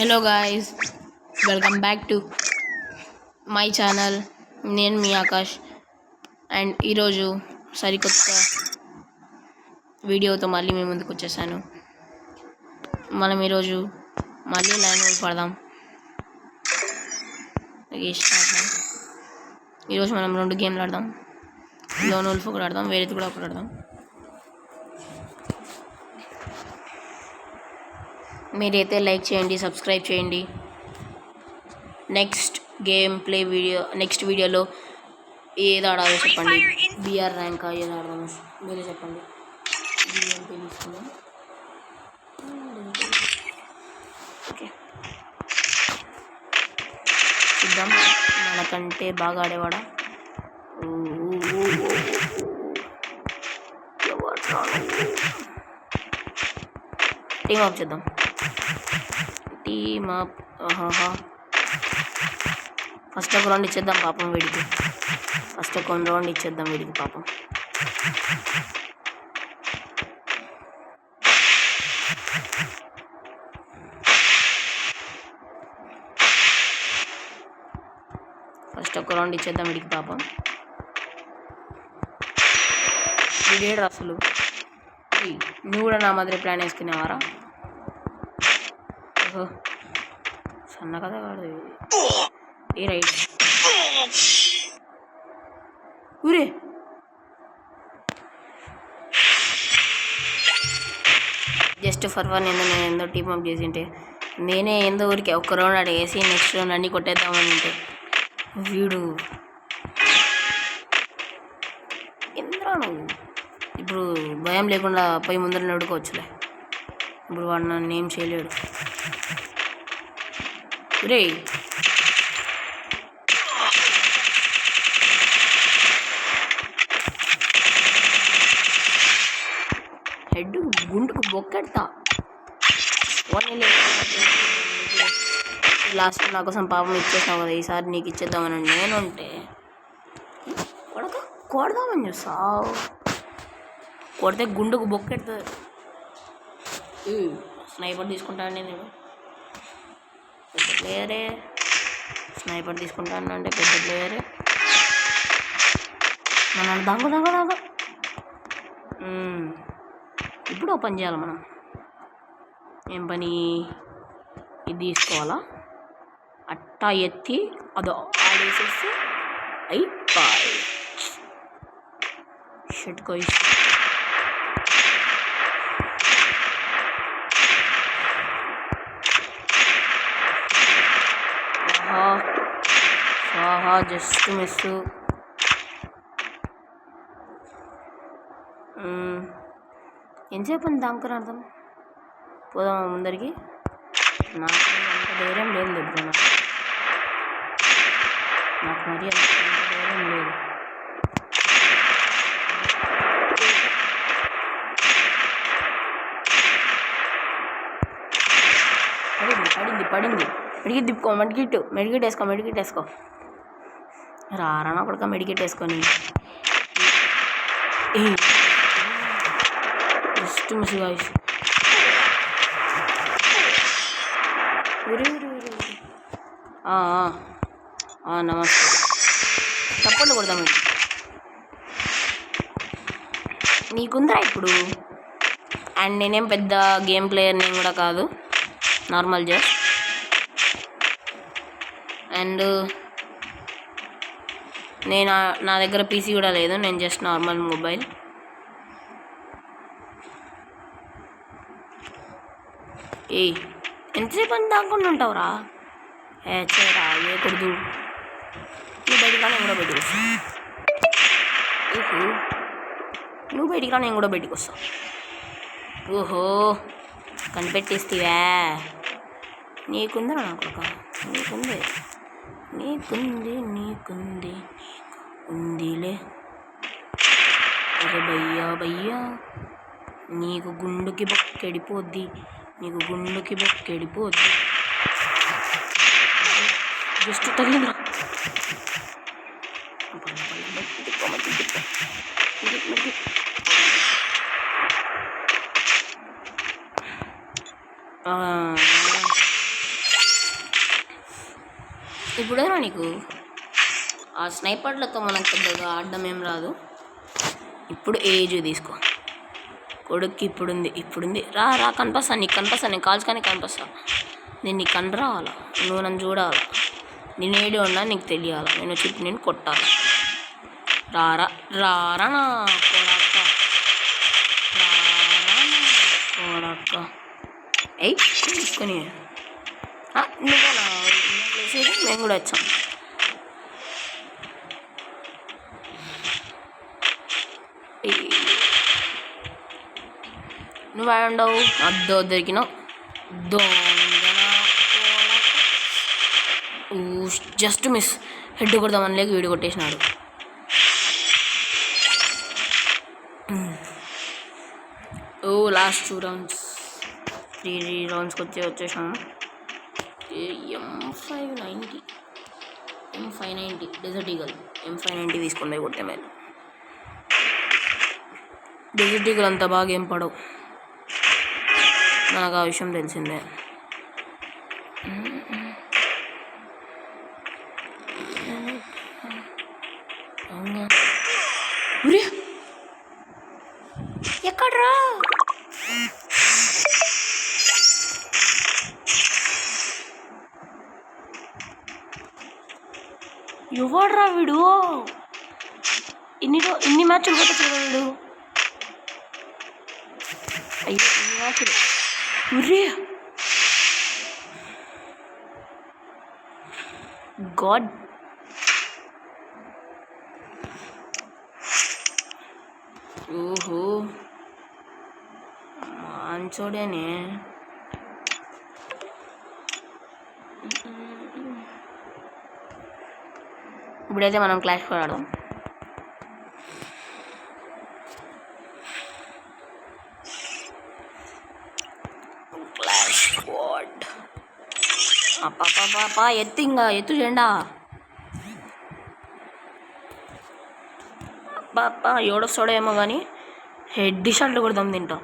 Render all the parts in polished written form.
Hello guys, welcome back to my channel. నేను మీ Akash and ఈరోజు సరికొత్త వీడియోతో మళ్ళీ మీ ముందుకు వచ్చేసాను. మనం ఈరోజు మళ్ళీ లైన్ వోల్ఫ్ ఆడదాం. ఈరోజు మనం 2 గేమ్లు ఆడదాం. లోన్ వోల్ఫ్ ఒకటి ఆడదాం, వేరేది కూడా ఒకటి ఆడదాం. మీరైతే లైక్ చేయండి, సబ్స్క్రైబ్ చేయండి. నెక్స్ట్ వీడియోలో ఏది ఆడాలో చెప్పండి. బిఆర్ ర్యాంక్ ఏది ఆడదాము మీరే చెప్పండి. బిఎంపీ తీసుకుందాం. ఓకే, చూద్దాం మనకంటే బాగా ఆడేవాడా. టీమ్ అప్ చేద్దాం. Team up. ఫస్ట్ ఒక రౌండ్ ఇచ్చేద్దాం పాపం వీడికి. ఫస్ట్ పాపం. వీడేడు అసలు. నువ్వు కూడా నా మాదిరి ప్లాన్ వేసుకునేవారా? సన్న కదా కాదు ఏ రైట్. ఊరే జస్ట్ ఫర్ వన్ నేను ఏందో టీమ్ అప్ చేసింటే నేనే ఏందో ఊరికి ఒక్క రౌండ్ అడిగేసి నెక్స్ట్ రౌండ్ అన్నీ కొట్టేద్దామని ఉంటే వీడు ఎందుకు నువ్వు ఇప్పుడు భయం లేకుండా పోయి ముందర నడుకోవచ్చులే. ఇప్పుడు వాడు నన్ను ఏం చేయలేడు. రే హెడ్ గుండుకు బొక్కెడతా. లాస్ట్ నా కోసం పాపం ఇచ్చేసావు కదా, ఈసారి నీకు ఇచ్చేద్దామని నేనుంటే కొడదామని చూస్తావు. కొడితే గుండుకు బొక్కెడుతుంది. స్నైపర్ తీసుకుంటాను నేను. పెద్ద ప్లేయరే స్నైపర్ తీసుకుంటాను అంటే పెద్ద ప్లేయరే. మనం దాగు ఇప్పుడు ఓపెన్ చేయాలి మనం. ఏం పని? ఇది తీసుకోవాలా? అట్టా ఎత్తి అదో ఆడేసేసి అయిపోయి షట్ కోయి. స్వాహా, జస్ట్ మిస్. ఎంతసేపు అని దాంకని అర్థం. పోదామా ముందరికి? నాకు అంత ధైర్యం లేదు బ్రో. నాకు మరీ అంత ధైర్యం లేదు. పడింది. మెడికిట్ తిప్పుకో. మెడికిట్ వేసుకో. రానా కొడుక మెడికిట్ వేసుకొని. Just miss guys. నమస్తే. తప్పకుండా కొడదాం. నీకుందరా ఇప్పుడు? అండ్ నేనేం పెద్ద గేమ్ ప్లేయర్ నేను కూడా కాదు, నార్మల్ జస్ట్. అండ్ నా దగ్గర పీసీ కూడా లేదు, నేను జస్ట్ నార్మల్ మొబైల్. ఎంతసేపు అని దాక్కుండా ఉంటావురా? చేయరా వేయకూడదు. నువ్వు బయటికి రా, నేను కూడా బయటికి వస్తా. నువ్వు బయటికి రా, నేను కూడా బయటికి వస్తా. ఓహో, కనిపెట్టేస్తావా? నీకుందరా నాకు ఒక? నీకుంది ఉందిలే. అరే భయ్యా, నీకు గుండుకి బొక్కెడిపోద్ది. జస్ట్ తగిలిందిరా. ఇప్పుడేనా నీకు ఆ స్నైపర్లతో మనకు పెద్దగా ఆడడం ఏం రాదు. ఇప్పుడు ఏజ్ తీసుకో కొడుక్కి. ఇప్పుడుంది రా కనిపిస్తా నీకు, నేను కాల్స్ కానీ కనిపిస్తా. నేను నీకు కని రావాలా, నువ్వు నన్ను చూడాలా, నేను ఏడు ఉన్నా నీకు తెలియాలా, నేను వచ్చి నేను కొట్టాలి. రారా నా కొడక్క ఎయ్ కొనుక్కొని నువ్వేనా వేసేది? మేము కూడా వచ్చాం. నువ్వు ఆడుండవు అద్దో దొరికినావు జస్ట్ మిస్. హెడ్ కొడదామని లేక వీడు కొట్టేసినాడు. లాస్ట్ 2 rounds 3 roundsకి వచ్చేసాము. M590 డెజర్ట్ ఈగల్ M590 తీసుకుని పోయి కొట్టే మేము. డెజర్ట్ ఈగల్ అంత బాగా ఏం పడవు, నాకు ఆ విషయం తెలిసిందే. ఎక్కడ్రా ఎవడ్రా వీడు? ఇన్ని మ్యాచ్లు కొట్టచ్చు వీడు. అయ్యో ఇన్ని మ్యాచ్లు గాడ్. ఓహో మంచోడేనే. ఇప్పుడైతే మనం క్లాష్ కూడా ఆడదాం. క్లాష్ స్క్వాడ్ అప్ప ఎత్తు జెండా ఏడొస్తాడో ఏమో కానీ హెడ్ షాట్లు కొడదాం తింటాం.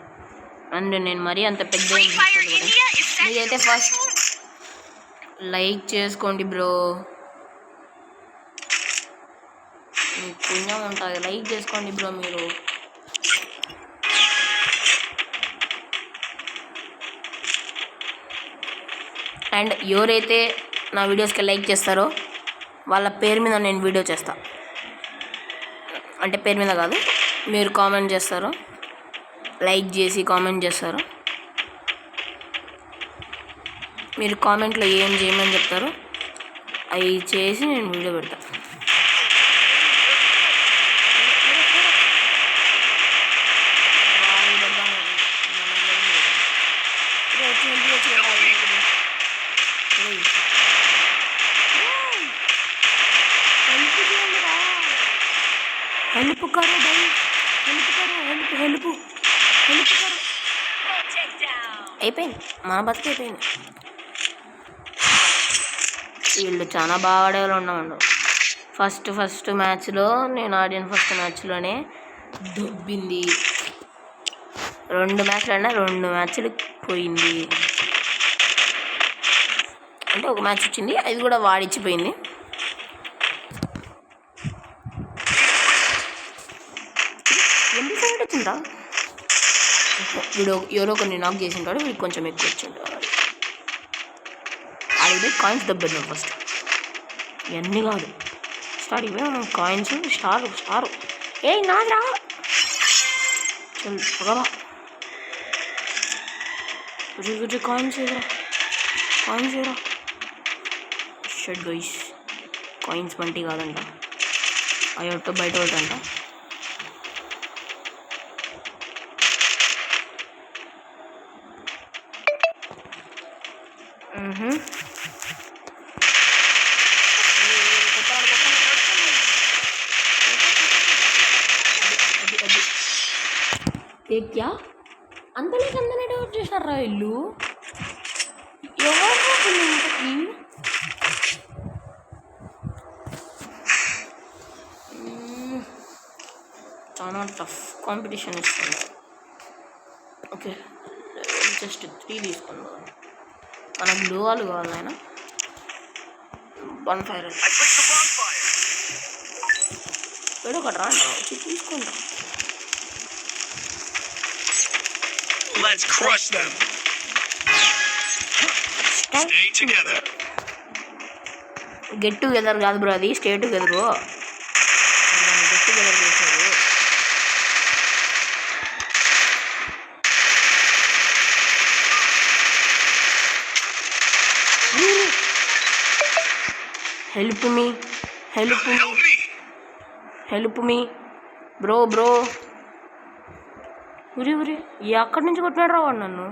అండ్ నేను మరీ అంత పెద్ద మీరైతే ఫస్ట్ లైక్ చేసుకోండి బ్రో, పుణ్యం ఉంటుంది. లైక్ చేసుకోండి బ్రో మీరు. అండ్ ఎవరైతే నా వీడియోస్కి లైక్ చేస్తారో వాళ్ళ పేరు మీద నేను వీడియో చేస్తా. అంటే పేరు మీద కాదు, మీరు కామెంట్ చేస్తారు, లైక్ చేసి కామెంట్ చేస్తారు. మీరు కామెంట్లో ఏం చేయమని చెప్తారో అవి చేసి నేను వీడియో పెడతా. హెల్ప్ కరో భయ్, హెల్ప్ కరో. అయిపోయింది, మన బతికి అయిపోయింది. వీళ్ళు చాలా బాగా ఆడేవాళ్ళు ఉన్నామండు. ఫస్ట్ మ్యాచ్లో నేను ఆడిన ఫస్ట్ మ్యాచ్లోనే దొబ్బింది. 2 మ్యాచ్లు ఆడినా 2 మ్యాచ్లు పోయింది. అంటే ఒక మ్యాచ్ వచ్చింది, అది కూడా వాడిచ్చిపోయింది. ఎందుకు వచ్చిందా వీడు? ఎవరో కొన్ని నాక్ చేసి ఉంటాడు, వీడికి కొంచెం ఎక్కువ వచ్చి ఉంటాడు. అది కాయిన్స్ దెబ్బేద్దాం ఫస్ట్. ఇవన్నీ కాదు, స్టార్ట్ ఇవే కాయిన్స్. స్టార్ ఏ నాదిరా చల్ పగరా. కాయిన్స్ ఏరా షర్ట్ గైస్. కాయిన్స్ వంటి కాదంట, అయ్యొట్టు బయట ఒకటంట. క్యా అందరికీ వచ్చేసారా ఇల్లు? ఎవరు ఇంతకి? చాలా టఫ్ కాంపిటీషన్ ఇస్తుంది. ఓకే జస్ట్ 3 తీసుకుందాం. మనకు గ్లోవాలు కావాలి ఆయన. bonfire. Wait, ఒకటి రా తీసుకుంటా. Let's crush them. Stay together. Get together కాదు బ్రో, అది స్టే టుగెదర్. గెట్ టుగెదర్ చేసేది. Help me bro. ఉరి ఎక్కడి నుంచి కొట్టినాడు రా వాడు నన్ను.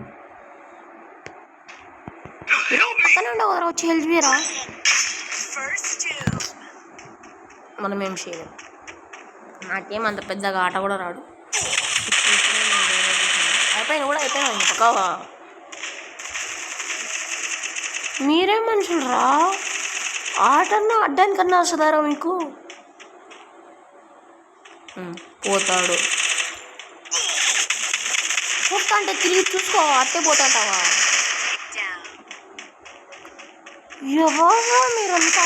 పక్కన ఉండవు కదా వచ్చి హెల్ప్ చేయరా. మనం ఏం చేయలేం. నాకేం అంత పెద్దగా ఆట కూడా రాడు. అయిపోయినా పక్కావా. మీరేం మనుషులు రా, ఆటన్నా అడ్డానికన్నా వస్తుందారా మీకు. పోతాడు పోతా అంటే తిరిగి చూసుకో, అట్టే పోతాంటావా. ఎవరా మీరంతా,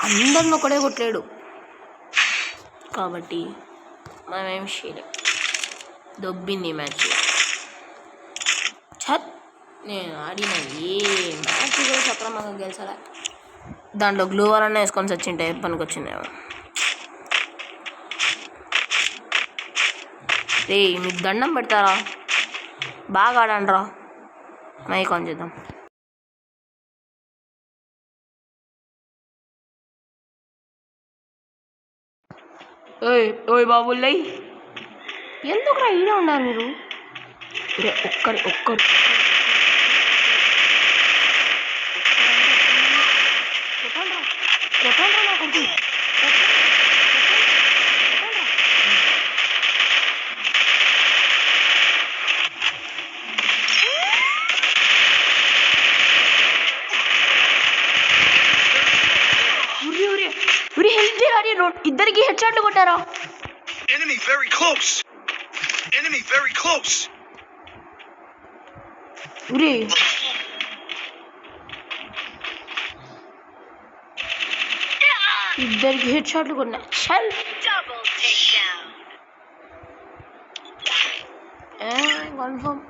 అందరిని ఒకడే కొట్టలేడు కాబట్టి మనమేం చేయలేం. దొబ్బింది మ్యాచ్. నేను ఆడిన ఏ మ్యాచ్ కూడా సక్రమంగా గెలిచాలా. దాంట్లో గ్లూవర్ అన్న వేసుకొని వచ్చింటే పనికి వచ్చిందేమో. రే మీకు దండం పెడతారా, బాగా ఆడండి రా. మైక్ ఆన్ చేద్దాం. ఓయ్ బాబుల్లై, ఎందుకు రా ఈడ ఉన్నారు మీరు. ఒక్కరు ఇద్దరికి హెడ్ షాట్లు కొట్టారా. Enemy very close. ఉరి ఇద్దరికి హెడ్ షాట్లు కొన్నా. చల్ కన్ఫర్మ్.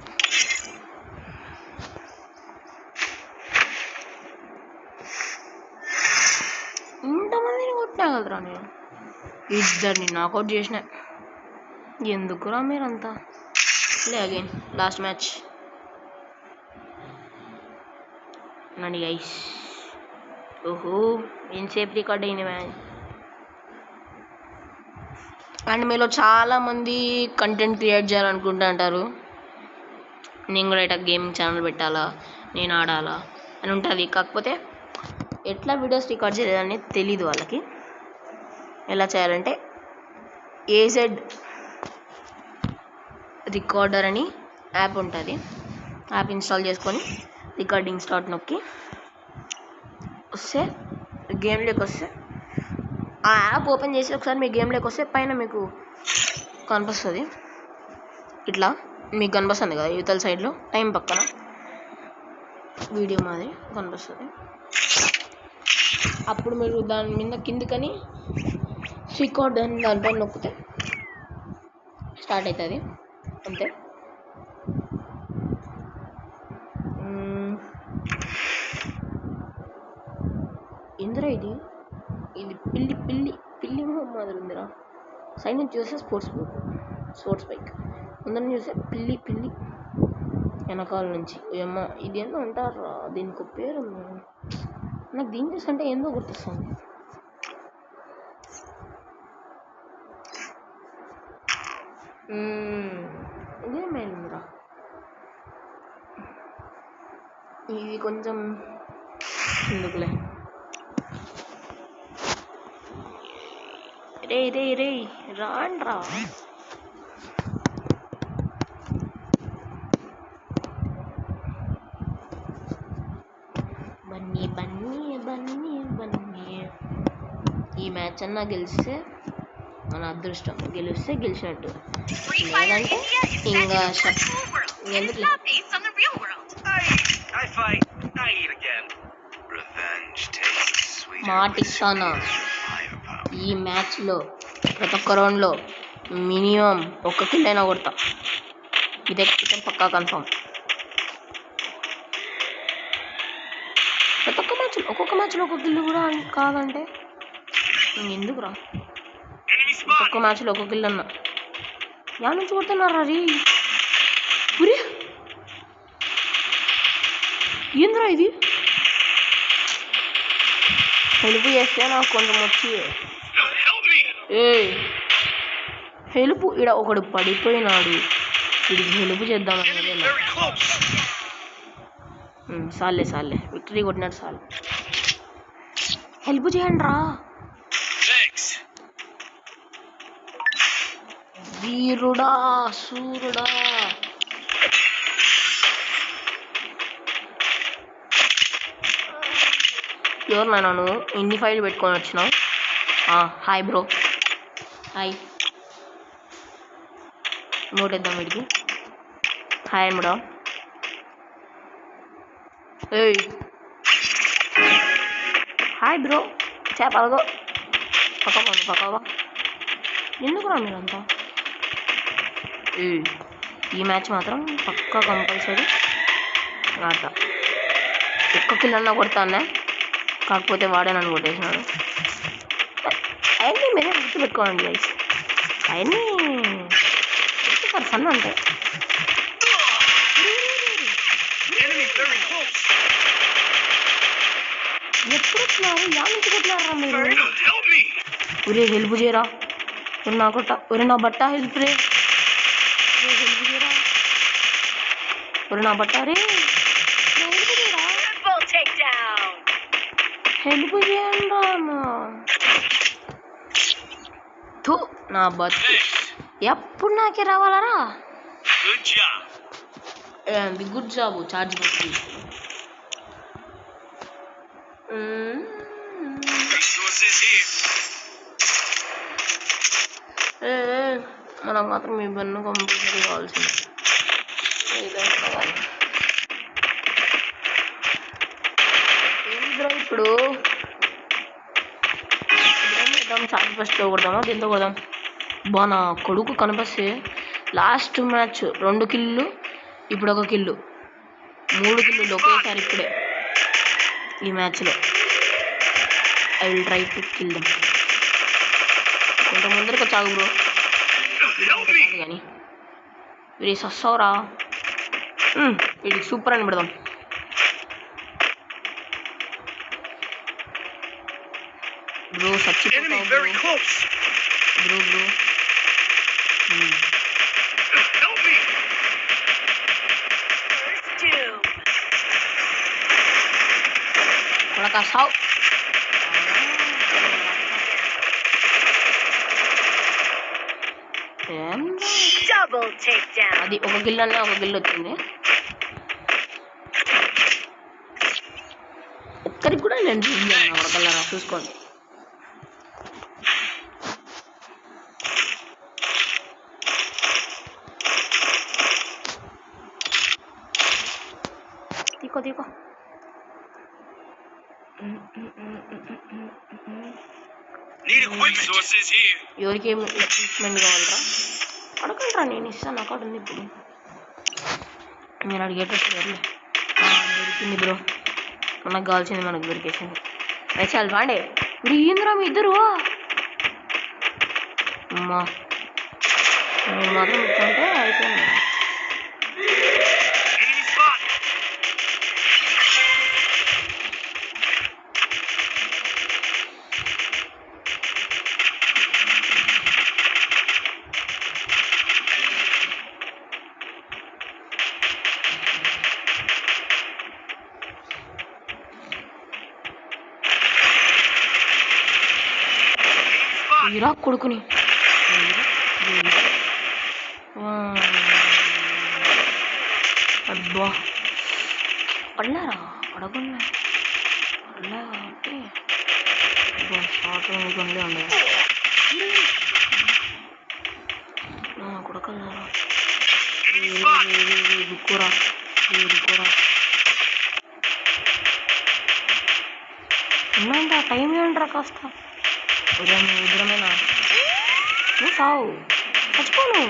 ఇంతమందిని కొట్టినా కదరా నేను. ఇద్దరిని నాకౌట్ చేసిన. ఎందుకురా మీరంతా. అగైన్ లాస్ట్ మ్యాచ్ నండి గైస్. ఓహో ఎంతసేపు రికార్డ్ అయింది మ్యాచ్. అండ్ మీలో చాలామంది కంటెంట్ క్రియేట్ చేయాలనుకుంటూ అంటారు, నేను కూడా ఇట్లా గేమింగ్ ఛానల్ పెట్టాలా, నేను ఆడాలా అని ఉంటుంది. కాకపోతే ఎట్లా వీడియోస్ రికార్డ్ చేయాలని తెలీదు వాళ్ళకి. ఎలా చేయాలంటే ఏజెడ్ రికార్డర్ అని యాప్ ఉంటుంది. యాప్ ఇన్స్టాల్ చేసుకొని రికార్డింగ్ స్టార్ట్ నొక్కి వస్తే గేమ్లోకి వస్తే, ఆ యాప్ ఓపెన్ చేసి ఒకసారి మీ గేమ్లోకి వస్తే పైన మీకు కనిపిస్తుంది. ఇట్లా మీకు కనిపిస్తుంది కదా యువతల సైడ్లో టైం పక్కన వీడియో మాదిరి కనిపిస్తుంది. అప్పుడు మీరు దాని మీద కిందికని రికార్డ్ అని దానిపైన నొక్కితే స్టార్ట్ అవుతుంది. అంతే. ఇందిరా ఇది పిల్లి మాదిరి ఉందిరా. సైడ్ నుంచి చూస్తే స్పోర్ట్స్ బైక్, ముందర చూస్తే పిల్లి వెనకాల నుంచి. అమ్మ ఇది ఏందో అంటారా, దీనికి ఒక పేరు ఉంది. నాకు దీని చూస్తుంటే ఏందో గుర్తొస్తుంది. ఇదేమైందిరా, ఇది కొంచెం ఎందుకులే. రే రాండ్రా. బన్నీ ఈ మ్యాచ్ అన్నా గెలిస్తే మన అదృష్టం. గెలిస్తే గెలిచినట్టు, లేదంటే ఇంకా ఎందుకు. మాటిస్తానా ఈ మ్యాచ్లో ప్రతి ఒక్క రౌండ్లో మినిమం 1 కిల్ అయినా కొడతా. ఇదే పక్కా కన్ఫర్మ్. ప్రతి ఒక్కొక్క మ్యాచ్లో 1 కిల్ కూడా కాదంటే ఎందుకురా? ఒక్కొక్క మ్యాచ్లో 1 కిల్ అన్నా యా నుంచి కొడుతున్నారా రీ? ఉరి ఏంద్రా ఇది? హెల్ప్ చేస్తే నాకు కొంచెం వచ్చి హెల్ప్ ఇక్కడ ఒకడు పడిపోయినాడు. వీడికి హెల్ప్ చేద్దామని సాలే విక్టరీ కొట్టినాడు చాలు. హెల్ప్ చేయండి రా వీరుడా సూర్యుడా. ఎవరు నాన్న నువ్వు ఇన్ని ఫైల్ పెట్టుకొని వచ్చినావు? Hi bro, hi. నోటేద్దాం వీడికి. Hi bro. ఏయ్ హాయ్ బ్రో. చేపలగో పక్కవా ఎందుకురా మీరంతా? ఈ మ్యాచ్ మాత్రం పక్కా కంపల్సరీ ఆడతా. 1 కిల్ అన్నా కొడతానే, కాకపోతే వాడే నన్ను కొట్టేసినాడు. అవన్నీ మీరే గుర్తుపెట్టుకోండి గైస్, అవన్నీ ఫర్ ఫన్ అంటే. ఎప్పుడు వచ్చినారు? యా నుంచి కొట్టినారా మీరు? ఒరే హెల్ప్ చేయరా, ఒరే నా బట్ట హెల్ప్ రే, హెల్ప్ చేయరా, ఒరే నా బట్ట రే, హెల్ప్ చేయండి థూ నా బతు. ఎప్పుడు నాకే రావాలరా? గుడ్ జాబ్ చార్జ్ పెట్టి. మనకు మాత్రం మీ బన్ను కంపల్సరీ కావాల్సింది. ఏంద్రా ఇప్పుడు చార్జ్ ఫస్ట్ కొడదామా దీంతో కొడదాం? నా కొడుకు కనిపిస్తే లాస్ట్ మ్యాచ్ 2 కిల్లు, ఇప్పుడు 1 కిల్లు, 3 కిల్లులు ఒకేసారి ఇప్పుడే ఈ మ్యాచ్లో. I will try to kill them. కొంత ముందరికి వచ్చాగు బ్రో కానీ వీడి సస్తావురా. వీడికి సూపర్ అని పెడదాం. బ్రో చచ్చిపోతావు బ్రో. కొడక సావు. అది 1 కిల్ అన్నా 1 కిల్ వచ్చింది. ఒక్కరికి కూడా నేను చూసాను కొడకల్లారా, చూసుకోండి. తీకో ఎవరికి ఏమి ట్రీట్మెంట్ కావాలరా? అడగండిరా, నేను ఇస్తాను. నాకు ఉంది ఇప్పుడు. మీరు అడిగేటట్టు దొరికింది బ్రో, మనకు కావాల్సింది మనకు దొరికేసింది. చాలు బాండే. ఇప్పుడు ఏంద్రా మీ ఇద్దరు? అమ్మా నేను మాత్రం ఇస్తుంటే అయిపోయింది. ఇరా కొడుకుని అబ్బా పడలేరా? పడకుండా పడలే కాబట్టి షార్ట్ కొనలే ఉండే కొడకల్లారా. రుక్కురా ఉన్నాయంటే టైం ఏంట్రా కాస్త ఉదయం ఉదరమేనా నువ్వు సావు చచ్చిపోను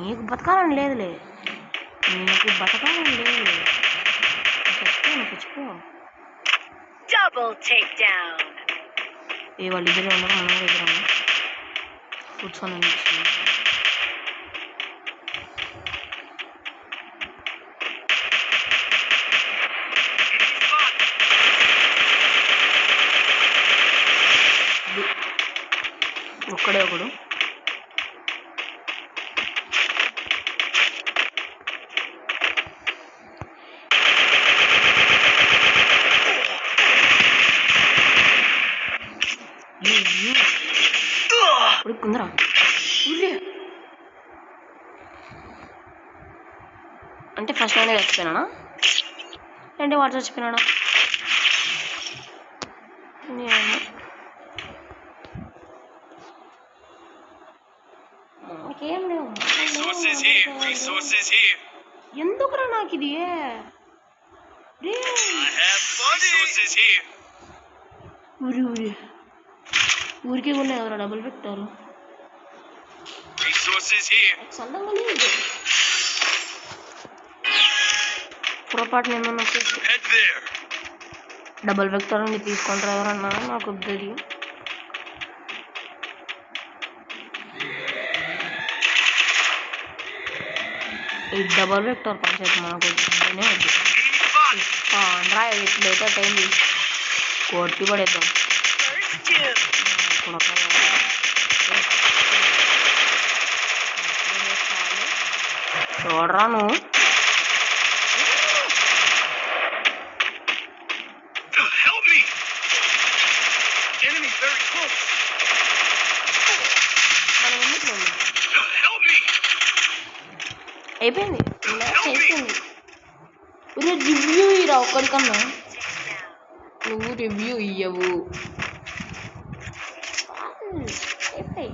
నీకు బతకాలని లేదులే నీకు బతకాలని లేదు చచ్చిపో Double takedown. ఏ వాళ్ళు ఇద్దరే ఉన్నారు మనం కూడా ఇద్దరు ఉన్నాం కూర్చొని అనిపిస్తుంది ఒక్కడే ఒకడు కుందరా అంటే ఫస్ట్ నేనే చచ్చిపోయినానా అంటే వాడు చచ్చిపోయినాడా నాకేం లేవు Resources here. Resources here. ఎందుకురా నాకు ఇది I have resources here. ఊరికే ఉన్నాయి ఎవరా డబ్బులు పెట్టారు Resources here. చల్లంగా లేదు పొరపాటున ఏమన్నా Head there. డబుల్ వెక్టర్ అని తీసుకుంటారు ఎవరన్నా నాకు తెలియదు ఈ డబుల్ వెక్టర్ పంచాయతీ మనకు వద్దునే వద్దు రా ఎట్లయితే టైం కొట్టి పడేద్దాం చూడరా నువ్వు Help me. Enemy very close. Help me. అయిపోయింది అయిపోయింది రివ్యూ ఇరా ఒక్కడికన్నా నువ్వు రివ్యూ ఇయ్యవు అయిపోయి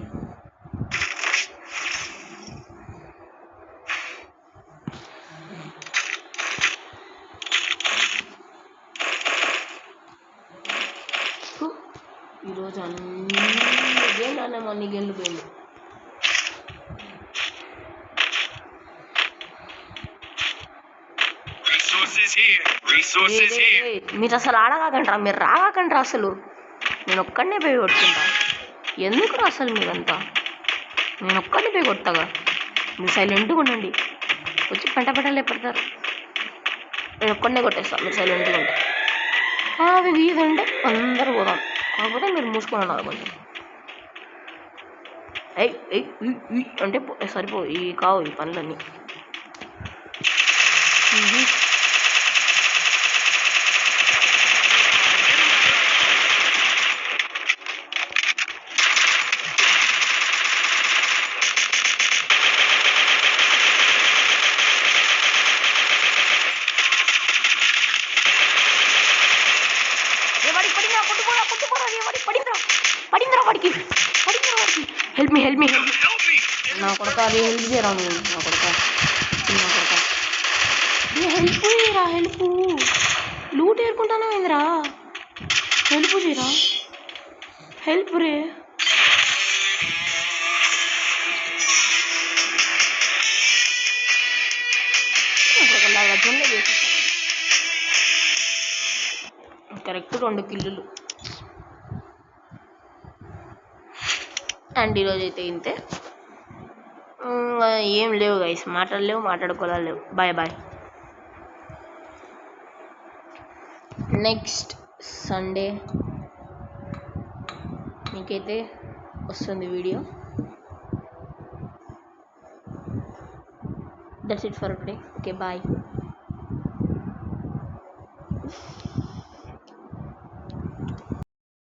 ఈరోజు అన్ని గేమ్లు అన్ని గేమ్లు పోయింది మీరు అసలు ఆడగాకంటారా మీరు రాగాకంటారా అసలు నేను ఒక్కడనే పోయి కొట్టుకుంటా ఎందుకు అసలు మీరంతా నేను ఒక్కడిని పోయి కొట్టగా మీరు సైలెంట్గా ఉండండి వచ్చి పెంటలే పెడతారు నేను ఒక్కడనే కొట్టేస్తాను మీరు సైలెంట్గా ఉంటే అవి గీదంటే అందరూ పోదాం కాకపోతే మీరు మూసుకొని ఉన్నారు కొంచెం అంటే సరిపో ఈ కావు ఈ పనులన్నీ హెల్ప్ మీ నా కొడుక అది హెల్ప్ చేయరా నువ్వు నా కొడుక హెల్ప్ చేయరా హెల్ప్ లూట్ ఏరుకుంటానే అయిందిరా హెల్ప్ చేయరా హెల్ప్ రే కరెక్ట్ 2 కిల్లులు అండ్ ఈరోజు అయితే ఇంతే ఏం లేవు గైస్ మాట్లాడలేవు మాట్లాడుకోలేవు బాయ్ బాయ్ నెక్స్ట్ సండే మీకైతే వస్తుంది video that's it for today okay bye